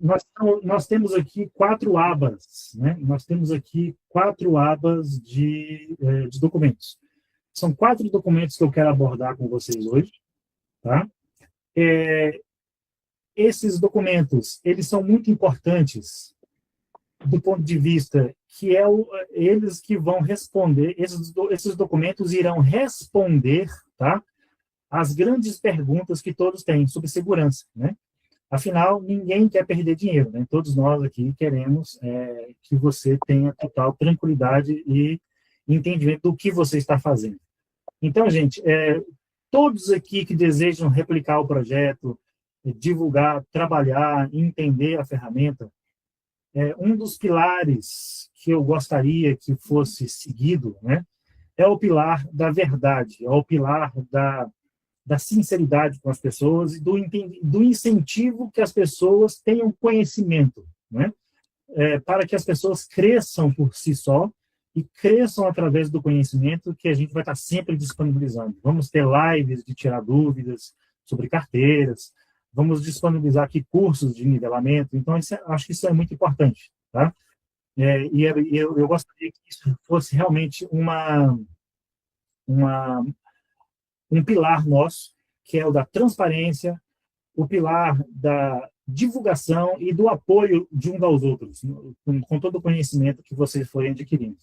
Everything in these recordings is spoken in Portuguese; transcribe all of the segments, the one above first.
nós temos aqui quatro abas, né? Nós temos aqui quatro abas de documentos. São quatro documentos que eu quero abordar com vocês hoje, tá? Esses documentos, eles são muito importantes do ponto de vista que eles que vão responder, esses documentos irão responder, tá? As grandes perguntas que todos têm sobre segurança, né? Afinal, ninguém quer perder dinheiro, né? Todos nós aqui queremos que você tenha total tranquilidade e entendimento do que você está fazendo. Então, gente, todos aqui que desejam replicar o projeto, divulgar, trabalhar, entender a ferramenta, um dos pilares que eu gostaria que fosse seguido, né, é o pilar da verdade, é o pilar da sinceridade com as pessoas e do incentivo que as pessoas tenham conhecimento, né, para que as pessoas cresçam por si só e cresçam através do conhecimento que a gente vai estar sempre disponibilizando. Vamos ter lives de tirar dúvidas sobre carteiras, vamos disponibilizar aqui cursos de nivelamento, então acho que isso é muito importante, tá? Eu gostaria que isso fosse realmente um pilar nosso, que é o da transparência, o pilar da divulgação e do apoio de uns aos outros, com todo o conhecimento que vocês forem adquirindo.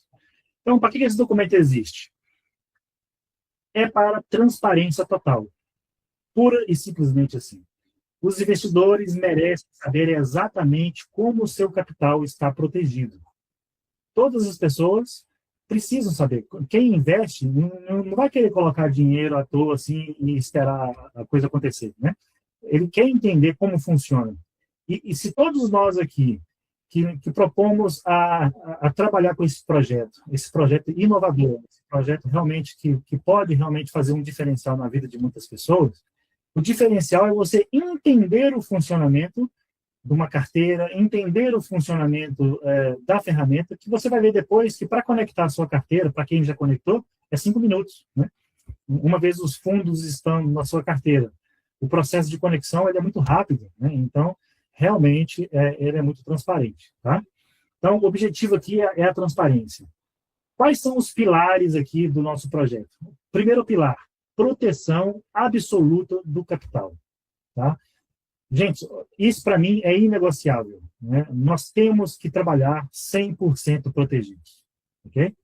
Então, para que esse documento existe? É para transparência total, pura e simplesmente assim. Os investidores merecem saber exatamente como o seu capital está protegido. Todas as pessoas precisam saber. Quem investe não vai querer colocar dinheiro à toa assim e esperar a coisa acontecer, né? Ele quer entender como funciona. E se todos nós aqui que propomos a trabalhar com esse projeto inovador, esse projeto realmente que pode realmente fazer um diferencial na vida de muitas pessoas, o diferencial é você entender o funcionamento de uma carteira, entender o funcionamento da ferramenta, que você vai ver depois que para conectar a sua carteira, para quem já conectou, é 5 minutos, né? Uma vez os fundos estão na sua carteira, o processo de conexão ele é muito rápido, né? Então, realmente, ele é muito transparente, tá? Então, o objetivo aqui é a transparência. Quais são os pilares aqui do nosso projeto? Primeiro pilar, proteção absoluta do capital, tá? Gente, isso para mim é inegociável, né? Nós temos que trabalhar 100% protegidos, ok?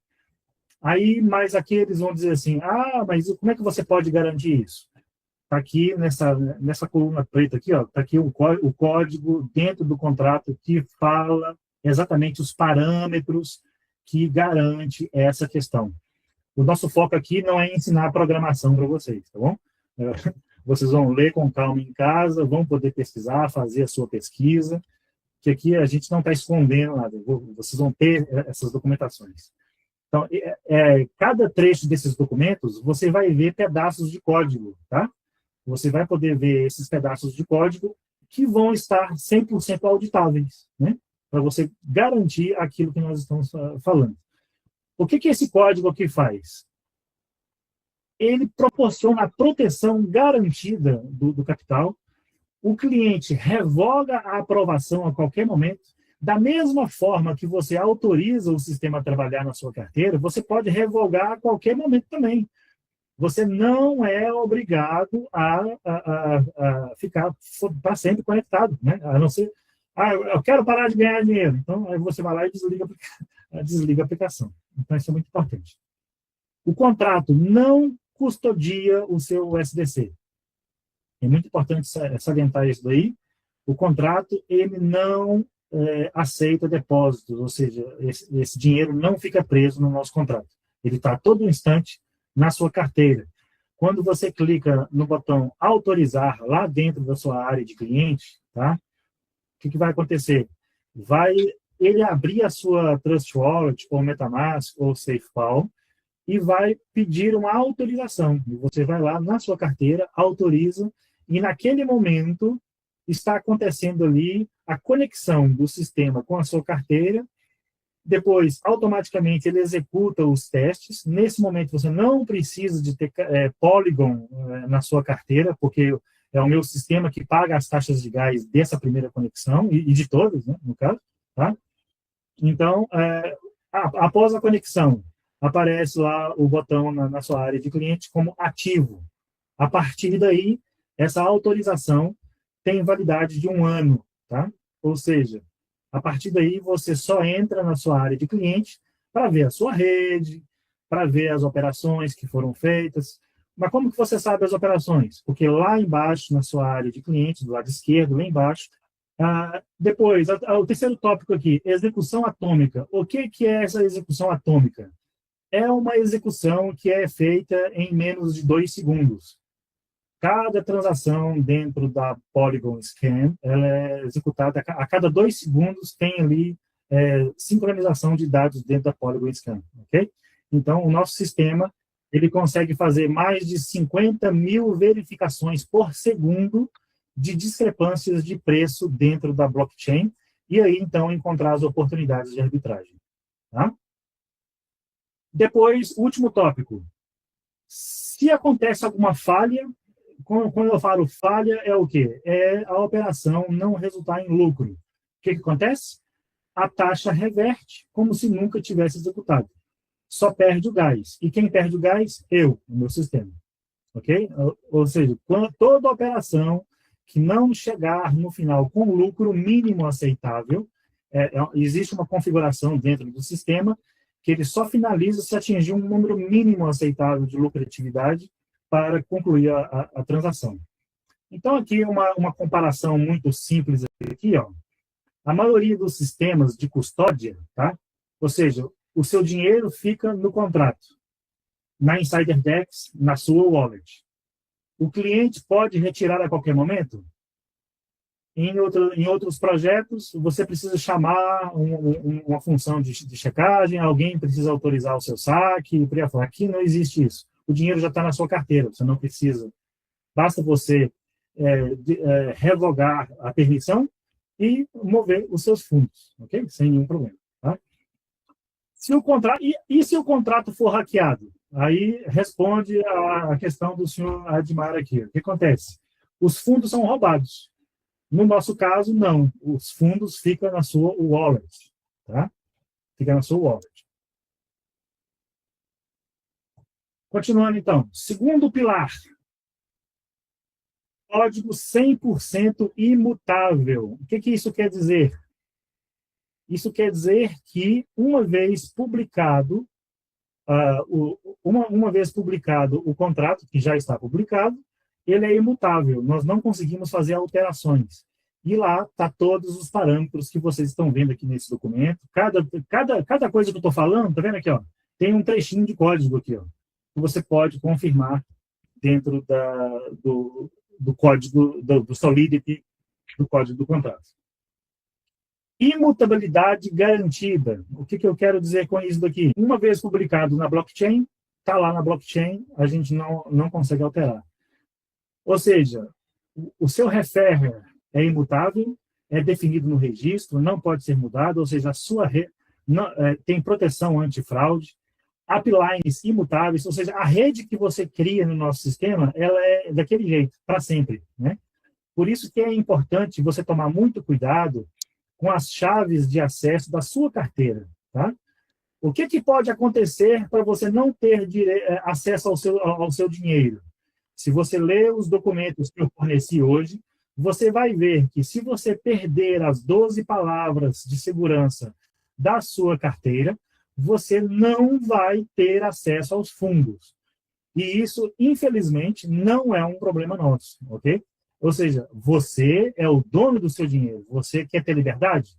Aí, mas aqui eles vão dizer assim, mas como é que você pode garantir isso? Está aqui nessa coluna preta aqui, está aqui o código dentro do contrato que fala exatamente os parâmetros que garante essa questão. O nosso foco aqui não é ensinar programação para vocês, tá bom? Vocês vão ler com calma em casa, vão poder pesquisar, fazer a sua pesquisa, que aqui a gente não está escondendo nada, vocês vão ter essas documentações. Então, cada trecho desses documentos, você vai ver pedaços de código, tá? Você vai poder ver esses pedaços de código que vão estar 100% auditáveis, né? Para você garantir aquilo que nós estamos falando. O que esse código aqui faz? Ele proporciona a proteção garantida do capital. O cliente revoga a aprovação a qualquer momento. Da mesma forma que você autoriza o sistema a trabalhar na sua carteira, você pode revogar a qualquer momento também. Você não é obrigado a ficar para sempre conectado, né? A não ser, eu quero parar de ganhar dinheiro. Então, aí você vai lá e desliga a aplicação. Então, isso é muito importante. O contrato não custodia o seu SDC. É muito importante salientar isso daí. O contrato, ele não aceita depósitos, ou seja, esse dinheiro não fica preso no nosso contrato. Ele está a todo instante na sua carteira. Quando você clica no botão autorizar lá dentro da sua área de cliente, tá? O que vai acontecer? Vai ele abrir a sua Trust Wallet, ou MetaMask, ou SafePal, e vai pedir uma autorização. E você vai lá na sua carteira, autoriza, e naquele momento está acontecendo ali a conexão do sistema com a sua carteira. Depois, automaticamente, ele executa os testes. Nesse momento, você não precisa de ter Polygon na sua carteira, porque é o meu sistema que paga as taxas de gás dessa primeira conexão, e de todas, né, no caso. Tá? Então, após a conexão, aparece lá o botão na sua área de cliente como ativo. A partir daí, essa autorização tem validade de 1 ano. Tá? Ou seja, a partir daí, você só entra na sua área de cliente para ver a sua rede, para ver as operações que foram feitas. Mas como que você sabe as operações? Porque lá embaixo, na sua área de clientes, do lado esquerdo, lá embaixo, depois, o terceiro tópico aqui, execução atômica. O que é essa execução atômica? É uma execução que é feita em menos de 2 segundos. Cada transação dentro da Polygon Scan, ela é executada a cada 2 segundos, tem ali sincronização de dados dentro da Polygon Scan, ok? Então, o nosso sistema, ele consegue fazer mais de 50 mil verificações por segundo de discrepâncias de preço dentro da blockchain, e aí, então, encontrar as oportunidades de arbitragem. Tá? Depois, último tópico. Se acontece alguma falha, quando eu falo falha, é o quê? É a operação não resultar em lucro. O que acontece? A taxa reverte como se nunca tivesse executado. Só perde o gás. E quem perde o gás? Eu, o meu sistema. Ok? Ou seja, toda operação que não chegar no final com lucro mínimo aceitável, existe uma configuração dentro do sistema que ele só finaliza se atingir um número mínimo aceitável de lucratividade para concluir a transação. Então, aqui uma comparação muito simples aqui, ó. A maioria dos sistemas de custódia, tá? Ou seja, o seu dinheiro fica no contrato, na Insider Dex, na sua wallet. O cliente pode retirar a qualquer momento? Em outros projetos, você precisa chamar uma função de checagem, alguém precisa autorizar o seu saque, aqui não existe isso. O dinheiro já está na sua carteira, você não precisa. Basta você revogar a permissão e mover os seus fundos, ok? Sem nenhum problema. Tá? Se o contrato for hackeado? Aí responde a questão do senhor Admar aqui. O que acontece? Os fundos são roubados. No nosso caso, não. Os fundos ficam na sua wallet. Tá? Fica na sua wallet. Continuando, então. Segundo pilar. Código 100% imutável. O que isso quer dizer? Isso quer dizer que, uma vez publicado o contrato, que já está publicado, ele é imutável. Nós não conseguimos fazer alterações. E lá está todos os parâmetros que vocês estão vendo aqui nesse documento. Cada coisa que eu estou falando, está vendo aqui? Ó, tem um trechinho de código aqui, ó, que você pode confirmar dentro do código, do Solidity, do código do contrato. Imutabilidade garantida. O que eu quero dizer com isso daqui? Uma vez publicado na blockchain, está lá na blockchain, a gente não consegue alterar. Ou seja, o seu referrer é imutável, é definido no registro, não pode ser mudado, ou seja, a sua tem proteção antifraude, uplines imutáveis, ou seja, a rede que você cria no nosso sistema, ela é daquele jeito, para sempre. Né? Por isso que é importante você tomar muito cuidado com as chaves de acesso da sua carteira. Tá? O que pode acontecer para você não ter acesso ao seu dinheiro? Se você ler os documentos que eu forneci hoje, você vai ver que se você perder as 12 palavras de segurança da sua carteira, você não vai ter acesso aos fundos. E isso, infelizmente, não é um problema nosso, ok? Ou seja, você é o dono do seu dinheiro. Você quer ter liberdade?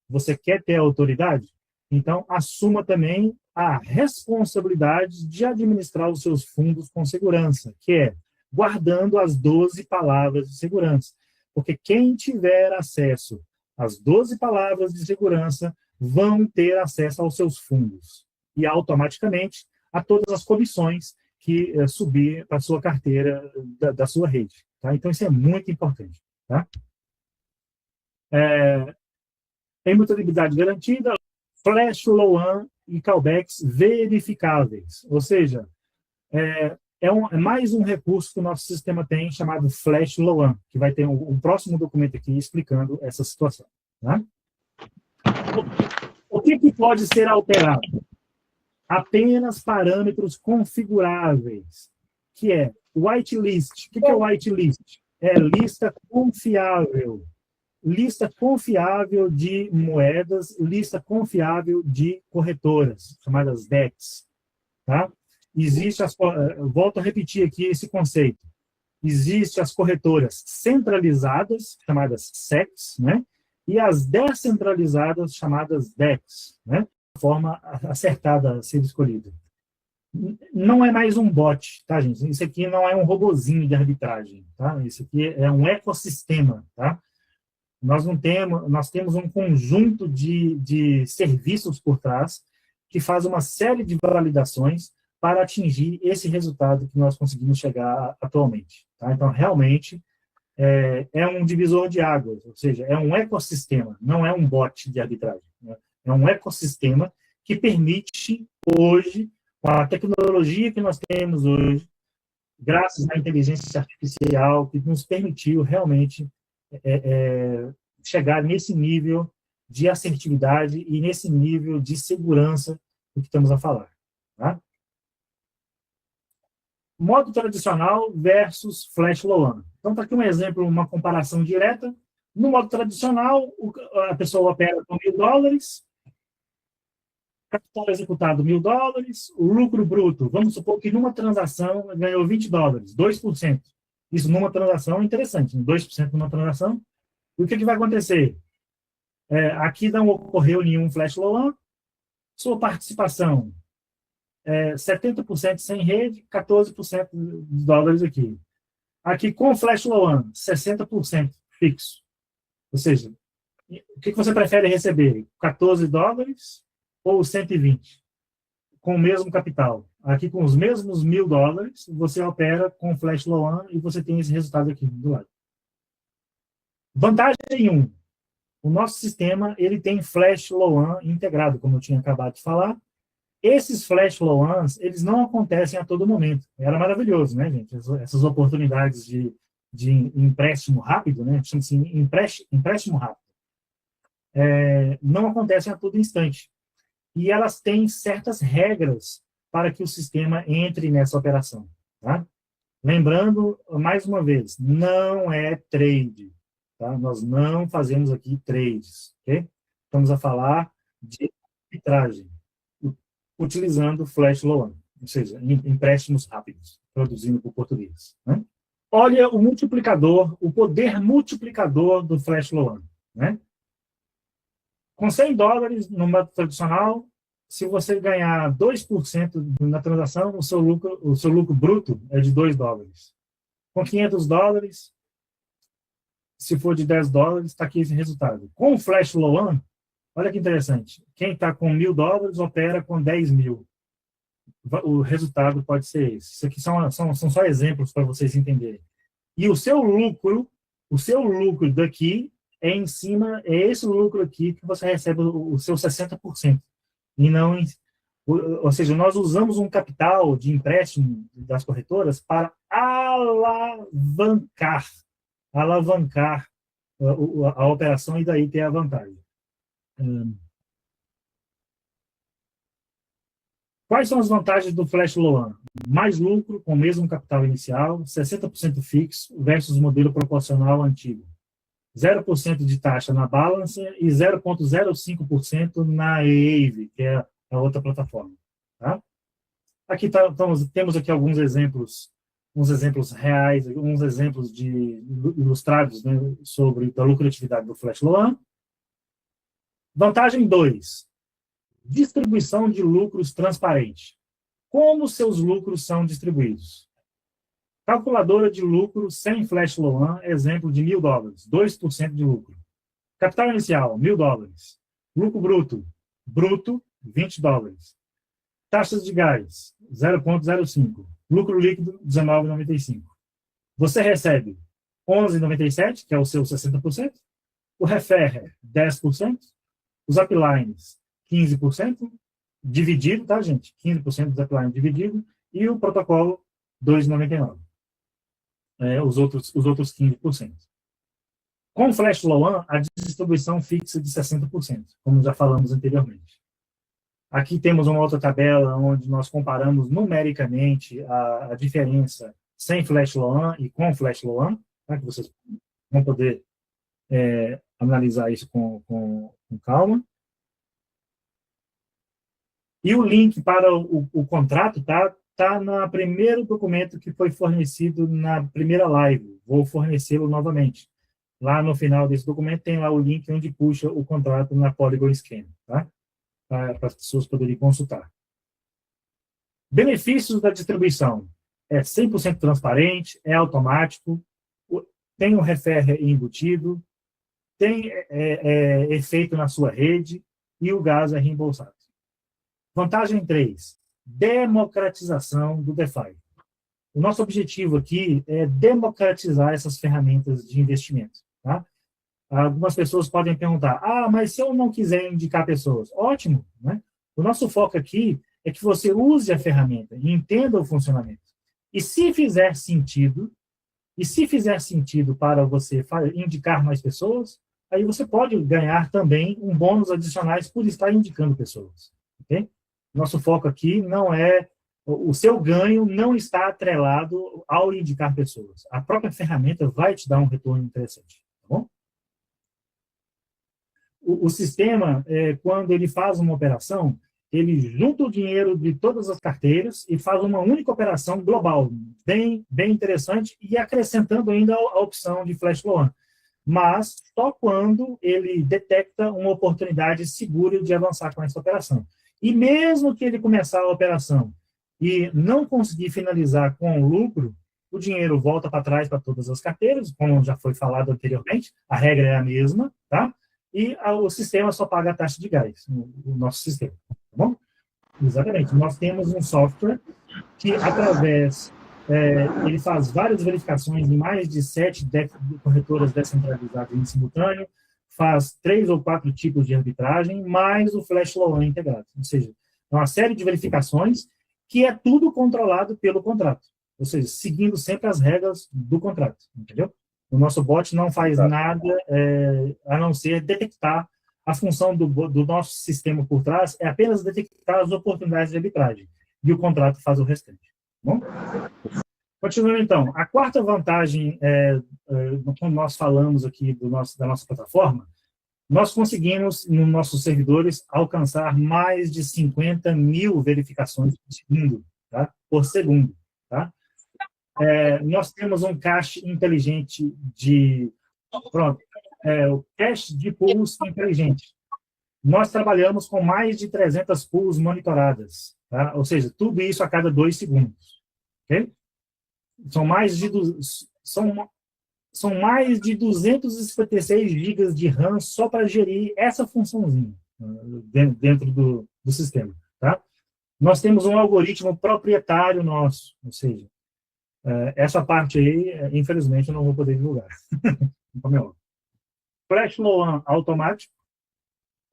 Você quer ter autoridade? Então, assuma também a responsabilidade de administrar os seus fundos com segurança, que é guardando as 12 palavras de segurança. Porque quem tiver acesso às 12 palavras de segurança vão ter acesso aos seus fundos. E, automaticamente, a todas as comissões que subir para a sua carteira da sua rede. Tá? Então, isso é muito importante. Tá? Imutabilidade garantida, flash loan e callbacks verificáveis. Ou seja, é mais um recurso que o nosso sistema tem, chamado Flash Loan, que vai ter um próximo documento aqui explicando essa situação. Tá? O que pode ser alterado? Apenas parâmetros configuráveis, que é whitelist. O que é whitelist? É lista confiável. Lista confiável de moedas, lista confiável de corretoras, chamadas DEX. Tá? Volto a repetir aqui esse conceito. Existem as corretoras centralizadas, chamadas SECs, né? E as descentralizadas, chamadas DEX, né? Forma acertada a ser escolhida. Não é mais um bot, tá, gente? Isso aqui não é um robozinho de arbitragem, tá? Isso aqui é um ecossistema, tá? Nós temos um conjunto de serviços por trás que faz uma série de validações para atingir esse resultado que nós conseguimos chegar atualmente. Tá? Então, realmente, é um divisor de águas, ou seja, é um ecossistema, não é um bot de arbitragem. Né? É um ecossistema que permite, hoje, com a tecnologia que nós temos hoje, graças à inteligência artificial, que nos permitiu realmente chegar nesse nível de assertividade e nesse nível de segurança do que estamos a falar. Tá? Modo tradicional versus Flash Loan. Então, está aqui um exemplo, uma comparação direta. No modo tradicional, a pessoa opera com $1.000, capital executado $1.000, o lucro bruto, vamos supor que numa transação ganhou $20, 2%. Isso numa transação é interessante, 2% numa transação. E o que vai acontecer? Aqui não ocorreu nenhum Flash Loan, sua participação 70% sem rede, 14% de dólares aqui. Aqui com Flash Loan, 60% fixo. Ou seja, o que você prefere receber? $14 ou 120? Com o mesmo capital. Aqui com os mesmos $1.000, você opera com Flash Loan e você tem esse resultado aqui do lado. Vantagem 1. O nosso sistema ele tem Flash Loan integrado, como eu tinha acabado de falar. Esses Flash Loans, eles não acontecem a todo momento. Era maravilhoso, né, gente? Essas oportunidades de empréstimo rápido, né? Chama-se empréstimo rápido. Não acontecem a todo instante. E elas têm certas regras para que o sistema entre nessa operação. Tá? Lembrando, mais uma vez, não é trade. Tá? Nós não fazemos aqui trades. Okay? Estamos a falar de arbitragem, utilizando Flash Loan, ou seja, empréstimos rápidos, traduzindo para o português. Né? Olha o multiplicador, o poder multiplicador do Flash Loan. Né? Com $100 no método tradicional, se você ganhar 2% na transação, o seu lucro bruto é de $2. Com $500, se for de $10, está aqui esse resultado. Com o Flash Loan, olha que interessante, quem está com $1.000 opera com 10.000. O resultado pode ser esse. Isso aqui são só exemplos para vocês entenderem. E o seu lucro daqui é esse lucro aqui que você recebe o seu 60%. E não, ou seja, nós usamos um capital de empréstimo das corretoras para alavancar a operação e daí ter a vantagem. Quais são as vantagens do Flash Loan? Mais lucro com o mesmo capital inicial, 60% fixo versus o modelo proporcional antigo. 0% de taxa na Balancer e 0,05% na Aave, que é a outra plataforma. Tá? Aqui temos aqui alguns exemplos reais, alguns exemplos ilustrados, né, sobre a lucratividade do Flash Loan. Vantagem 2. Distribuição de lucros transparente. Como seus lucros são distribuídos? Calculadora de lucro sem Flash Loan, exemplo de $1.000, 2% de lucro. Capital inicial, $1.000. Lucro bruto, $20. Taxas de gás, 0,05. Lucro líquido, R$19,95. Você recebe 11,97, que é o seu 60%. O referrer, 10%. Os uplines, 15%. Dividido, tá, gente? 15% dos uplines dividido. E o protocolo, 2,99. Os outros 15%. Com o Flash Low-An, a distribuição fixa de 60%, como já falamos anteriormente. Aqui temos uma outra tabela onde nós comparamos numericamente a diferença sem Flash Low-An e com Flash Low-An, tá? Que vocês vão poder analisar isso com calma. E o link para o contrato tá no primeiro documento que foi fornecido na primeira live. Vou fornecê-lo novamente. Lá no final desse documento tem lá o link onde puxa o contrato na Polygon Scan, tá? Para as pessoas poderem consultar. Benefícios da distribuição. É 100% transparente, é automático, tem um referrer embutido, tem efeito na sua rede e o gás é reembolsado. Vantagem 3, democratização do DeFi. O nosso objetivo aqui é democratizar essas ferramentas de investimento. Tá? Algumas pessoas podem perguntar, mas se eu não quiser indicar pessoas? Ótimo, né? O nosso foco aqui é que você use a ferramenta e entenda o funcionamento. E se fizer sentido para você indicar mais pessoas, aí você pode ganhar também um bônus adicionais por estar indicando pessoas. Ok? Nosso foco aqui não é... O seu ganho não está atrelado ao indicar pessoas. A própria ferramenta vai te dar um retorno interessante. Tá bom? O sistema, quando ele faz uma operação, ele junta o dinheiro de todas as carteiras e faz uma única operação global, bem interessante, e acrescentando ainda a opção de Flash Loan. Mas só quando ele detecta uma oportunidade segura de avançar com essa operação. E mesmo que ele começar a operação e não conseguir finalizar com lucro, o dinheiro volta para trás para todas as carteiras, como já foi falado anteriormente, a regra é a mesma, tá? E o sistema só paga a taxa de gás, o nosso sistema, tá bom? Exatamente. Nós temos um software que, através, ele faz várias verificações em mais de 7 corretoras descentralizadas em simultâneo, faz 3 ou 4 tipos de arbitragem, mais o Flash Loan integrado. Ou seja, é uma série de verificações que é tudo controlado pelo contrato. Ou seja, seguindo sempre as regras do contrato, entendeu? O nosso bot não faz nada a não ser detectar. A função do nosso sistema por trás é apenas detectar as oportunidades de arbitragem. E o contrato faz o restante. Tá bom? Continuando, então. A quarta vantagem, quando nós falamos aqui da nossa plataforma, nós conseguimos, nos nossos servidores, alcançar mais de 50 mil verificações por segundo. Tá? Por segundo, tá? Nós temos um cache inteligente o cache de pools inteligente. Nós trabalhamos com mais de 300 pools monitoradas, tá? Ou seja, tudo isso a cada 2 segundos. Okay? São mais de 256 gigas de RAM só para gerir essa funçãozinha dentro do sistema. Tá? Nós temos um algoritmo proprietário nosso, ou seja, essa parte aí, infelizmente, eu não vou poder divulgar. Flash Loan automático,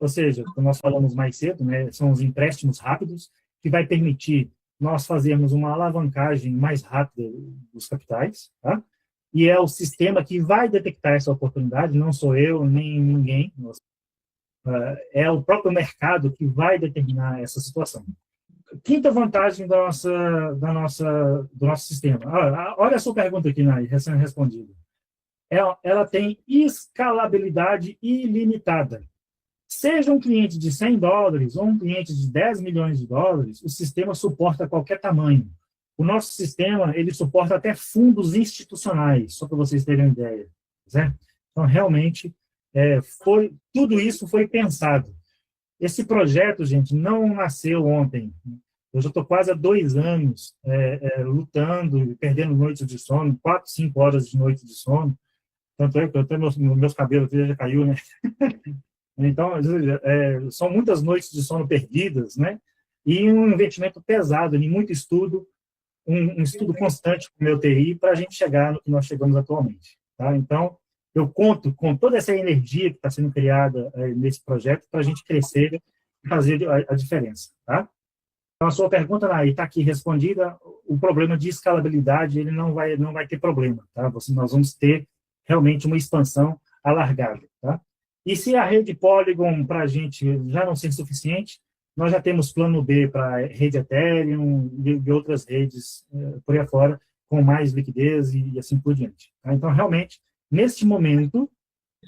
ou seja, como nós falamos mais cedo, né, são os empréstimos rápidos, que vai permitir nós fazermos uma alavancagem mais rápida dos capitais, tá? E é o sistema que vai detectar essa oportunidade, não sou eu, nem ninguém. É o próprio mercado que vai determinar essa situação. Quinta vantagem do nosso sistema. Olha a sua pergunta aqui, Nai, recém-respondida. Ela tem escalabilidade ilimitada. Seja um cliente de $100 ou um cliente de 10 milhões de dólares, o sistema suporta qualquer tamanho. O nosso sistema, ele suporta até fundos institucionais, só para vocês terem uma ideia. Certo? Então, realmente, tudo isso foi pensado. Esse projeto, gente, não nasceu ontem. Eu já estou quase há 2 anos lutando e perdendo noites de sono, 4, 5 horas de noite de sono. Tanto é que até meus cabelos já caiu, né? Então, são muitas noites de sono perdidas, né? E um investimento pesado, em muito estudo, um estudo constante com o meu TI para a gente chegar no que nós chegamos atualmente. Tá? Então, eu conto com toda essa energia que está sendo criada nesse projeto para a gente crescer e fazer a diferença. Tá? Então, a sua pergunta, está aqui respondida. O problema de escalabilidade, ele não vai ter problema. Tá? Nós vamos ter realmente uma expansão alargada. Tá? E se a rede Polygon, para a gente, já não ser suficiente, nós já temos plano B para a rede Ethereum e outras redes por aí afora, com mais liquidez e assim por diante. Tá? Então, realmente, neste momento,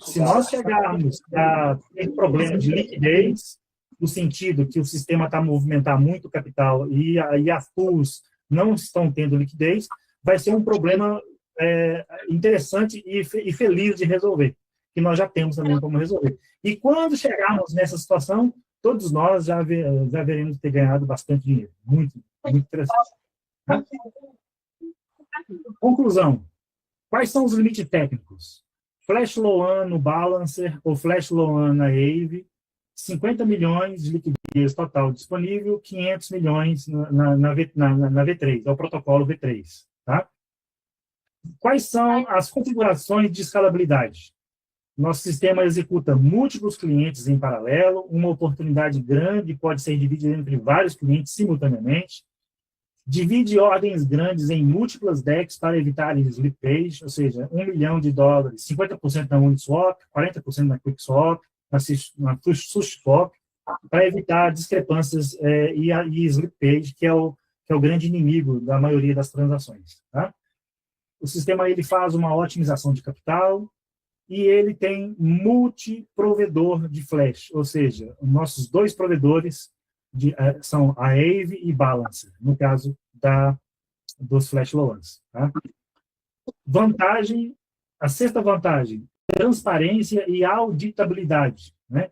se nós chegarmos a ter problema de liquidez, no sentido que o sistema está a movimentar muito capital e as pools não estão tendo liquidez, vai ser um problema interessante e feliz de resolver, que nós já temos também como resolver. E quando chegarmos nessa situação, todos nós já veremos ter ganhado bastante dinheiro. Muito, muito interessante. Tá? Conclusão. Quais são os limites técnicos? Flash Loan no Balancer ou Flash Loan na Aave, 50 milhões de liquidez total disponível, 500 milhões na V3, é o protocolo V3. Tá? Quais são as configurações de escalabilidade? Nosso sistema executa múltiplos clientes em paralelo, uma oportunidade grande pode ser dividida entre vários clientes simultaneamente, divide ordens grandes em múltiplas DEX para evitar slippage, ou seja, $1 milhão, 50% na Uniswap, 40% na QuickSwap, na SushiSwap, para evitar discrepâncias e slippage, que é o grande inimigo da maioria das transações. Tá? O sistema ele faz uma otimização de capital e ele tem multiprovedor de flash, ou seja, nossos dois provedores são a Aave e Balancer, no caso dos flash loans. Tá? Vantagem, a sexta vantagem, transparência e auditabilidade. Né?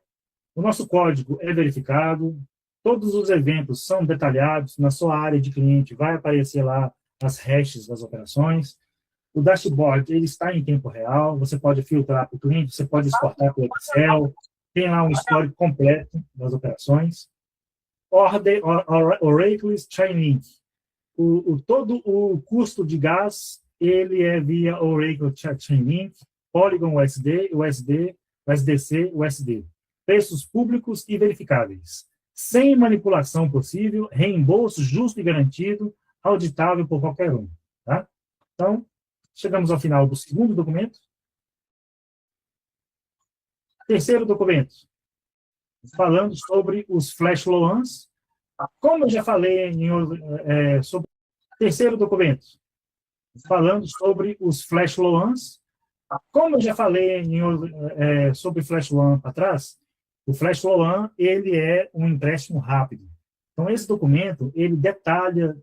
O nosso código é verificado, todos os eventos são detalhados, na sua área de cliente vai aparecer lá as hashes das operações, o dashboard ele está em tempo real, você pode filtrar para o cliente, você pode exportar para o Excel, tem lá um histórico completo das operações. Oracle Chainlink. Todo o custo de gás ele é via Oracle Chainlink, Polygon USD, USDC, USD. Preços públicos e verificáveis. Sem manipulação possível, reembolso justo e garantido, auditável por qualquer um. Tá? Então, chegamos ao final do segundo documento. Terceiro documento, falando sobre os flash loans. Como eu já falei sobre o terceiro documento, falando sobre os flash loans. Como eu já falei sobre flash loan para trás, o flash loan ele é um empréstimo rápido. Então, esse documento ele detalha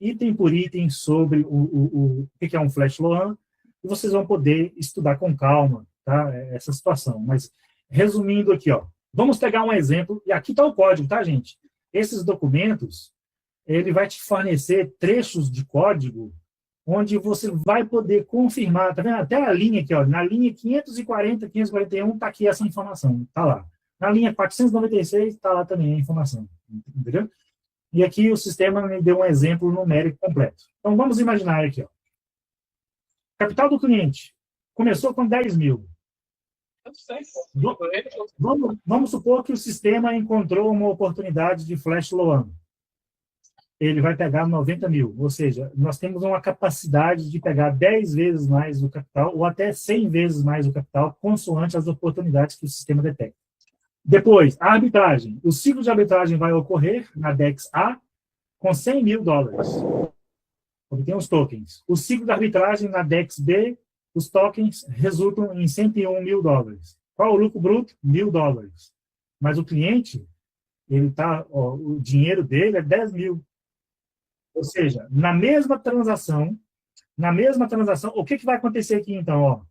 item por item sobre o que é um flash loan, e vocês vão poder estudar com calma, tá? Essa situação. Mas, resumindo aqui, vamos pegar um exemplo, e aqui está o código, tá, gente? Esses documentos, ele vai te fornecer trechos de código onde você vai poder confirmar, tá vendo? Até a linha aqui, na linha 540, 541, está aqui essa informação, está lá. Na linha 496, está lá também a informação, entendeu? E aqui o sistema me deu um exemplo numérico completo. Então, vamos imaginar aqui. Capital do cliente começou com 10 mil. Vamos supor que o sistema encontrou uma oportunidade de flash loan. Ele vai pegar 90 mil. Ou seja, nós temos uma capacidade de pegar 10 vezes mais o capital ou até 100 vezes mais o capital, consoante as oportunidades que o sistema detecta. Depois, a arbitragem. O ciclo de arbitragem vai ocorrer na DEX A com $100 mil. Obtém os tokens. O ciclo de arbitragem na DEX B, os tokens resultam em $101 mil. Qual o lucro bruto? $1.000. Mas o cliente, o dinheiro dele é 10 mil. Ou seja, na mesma transação, o que vai acontecer aqui, então?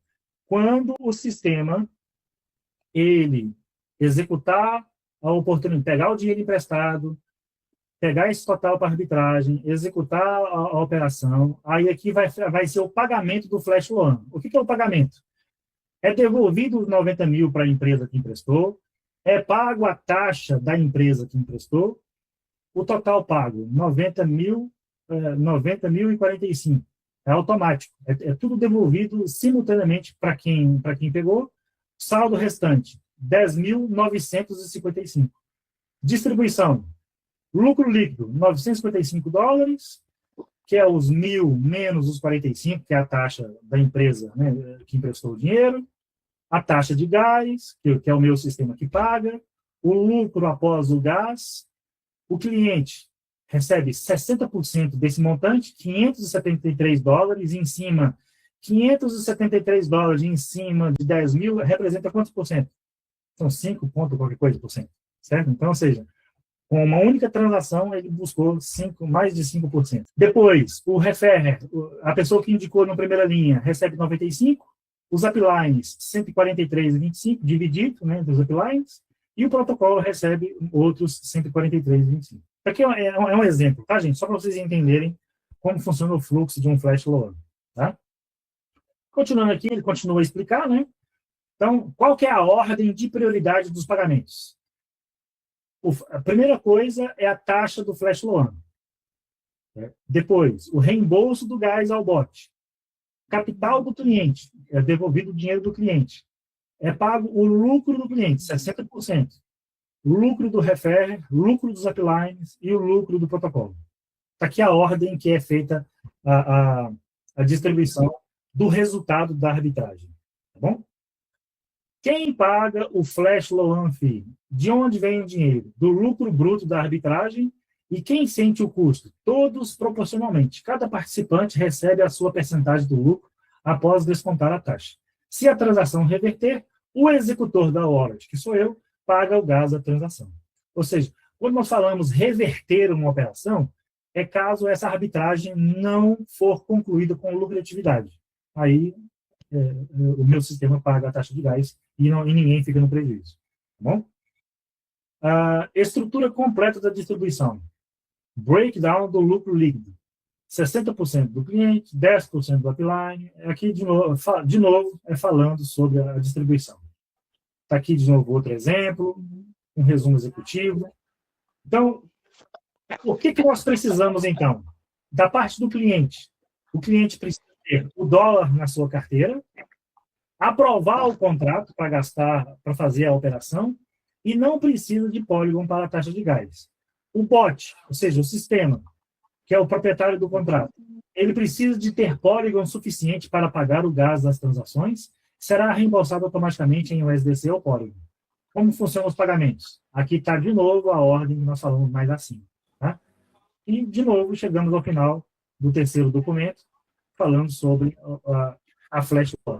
Quando o sistema ele executar a oportunidade, pegar o dinheiro emprestado, pegar esse total para arbitragem, executar a operação, aí aqui vai ser o pagamento do flash loan. O que é o pagamento? É devolvido os 90 mil para a empresa que emprestou, é pago a taxa da empresa que emprestou, o total pago, 90.045. É automático, é tudo devolvido simultaneamente para quem pegou, saldo restante, 10.955. Distribuição. Lucro líquido, $955, que é os 1.000 menos os 45, que é a taxa da empresa, né, que emprestou o dinheiro, a taxa de gás, que é o meu sistema que paga, o lucro após o gás, o cliente recebe 60% desse montante, $573, em cima, $573 em cima de 10 mil, representa quantos por cento? São 5 ponto qualquer coisa por cento, certo? Então, ou seja, com uma única transação, ele buscou mais de 5%. Depois, o referrer, a pessoa que indicou na primeira linha, recebe 95, os uplines, 143,25, dividido, né, dos uplines, e o protocolo recebe outros 143,25. Aqui é um exemplo, tá, gente? Só para vocês entenderem como funciona o fluxo de um flash loan, tá? Continuando aqui, ele continua a explicar, né? Então, qual que é a ordem de prioridade dos pagamentos? A primeira coisa é a taxa do flash loan. Depois, o reembolso do gás ao bot. Capital do cliente, é devolvido o dinheiro do cliente. É pago o lucro do cliente, 60%. Lucro do referrer, lucro dos uplines e o lucro do protocolo. Está aqui a ordem que é feita a distribuição do resultado da arbitragem. Tá bom? Quem paga o flash loan fee? De onde vem o dinheiro? Do lucro bruto da arbitragem. E quem sente o custo? Todos proporcionalmente. Cada participante recebe a sua percentagem do lucro após descontar a taxa. Se a transação reverter, o executor da wallet, que sou eu, paga o gás da transação. Ou seja, quando nós falamos reverter uma operação, é caso essa arbitragem não for concluída com lucratividade. Aí, o meu sistema paga a taxa de gás e ninguém fica no prejuízo. Tá bom? A estrutura completa da distribuição. Breakdown do lucro líquido. 60% do cliente, 10% do upline. Aqui, de novo, é falando sobre a distribuição. Está aqui, de novo, outro exemplo, um resumo executivo. Então, o que nós precisamos, então? Da parte do cliente. O cliente precisa ter o dólar na sua carteira, aprovar o contrato para gastar, para fazer a operação, e não precisa de Polygon para a taxa de gás. O bot, ou seja, o sistema, que é o proprietário do contrato, ele precisa de ter Polygon suficiente para pagar o gás das transações, será reembolsado automaticamente em USDC ou Polygon. Como funcionam os pagamentos? Aqui está, de novo, a ordem que nós falamos mais acima. Tá? E, de novo, chegamos ao final do terceiro documento, falando sobre a Flash Loan.